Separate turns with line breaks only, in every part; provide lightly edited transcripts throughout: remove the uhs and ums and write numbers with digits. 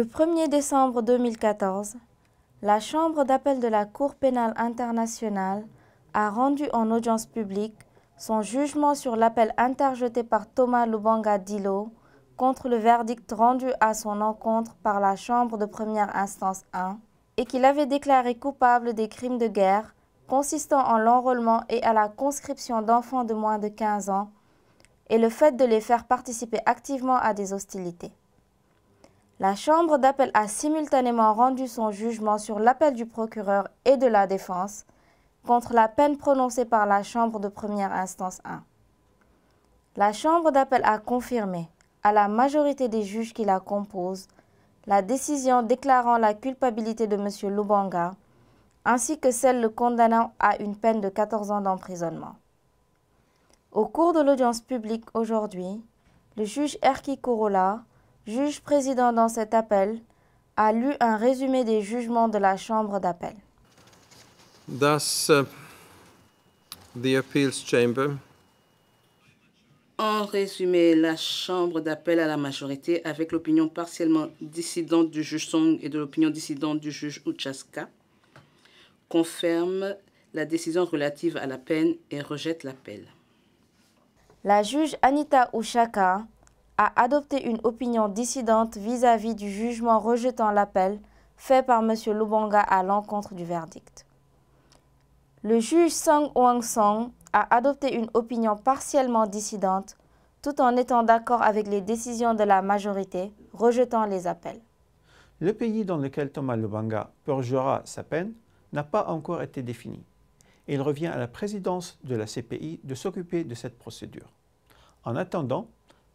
Le 1er décembre 2014, la Chambre d'appel de la Cour pénale internationale a rendu en audience publique son jugement sur l'appel interjeté par Thomas Lubanga Dilo contre le verdict rendu à son encontre par la Chambre de première instance 1 et qu'il avait déclaré coupable des crimes de guerre consistant en l'enrôlement et à la conscription d'enfants de moins de 15 ans et le fait de les faire participer activement à des hostilités. La Chambre d'appel a simultanément rendu son jugement sur l'appel du procureur et de la défense contre la peine prononcée par la Chambre de première instance 1. La Chambre d'appel a confirmé, à la majorité des juges qui la composent, la décision déclarant la culpabilité de M. Lubanga, ainsi que celle le condamnant à une peine de 14 ans d'emprisonnement. Au cours de l'audience publique aujourd'hui, le juge Erki Korola, juge président dans cet appel, a lu un résumé des jugements de la Chambre d'appel.
Thus, the appeals chamber.
En résumé, la Chambre d'appel à la majorité, avec l'opinion partiellement dissidente du juge Song et de l'opinion dissidente du juge Uchaska, confirme la décision relative à la peine et rejette l'appel.
La juge Anita Ushaka a adopté une opinion dissidente vis-à-vis du jugement rejetant l'appel fait par M. Lubanga à l'encontre du verdict. Le juge Song Wang Song a adopté une opinion partiellement dissidente tout en étant d'accord avec les décisions de la majorité rejetant les appels.
Le pays dans lequel Thomas Lubanga purgera sa peine n'a pas encore été défini. Il revient à la présidence de la CPI de s'occuper de cette procédure. En attendant,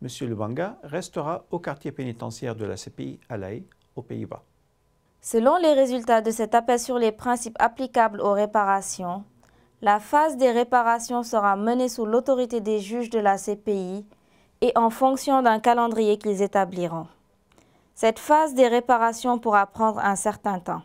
M. Lubanga restera au quartier pénitentiaire de la CPI à La Haye, aux Pays-Bas.
Selon les résultats de cet appel sur les principes applicables aux réparations, la phase des réparations sera menée sous l'autorité des juges de la CPI et en fonction d'un calendrier qu'ils établiront. Cette phase des réparations pourra prendre un certain temps.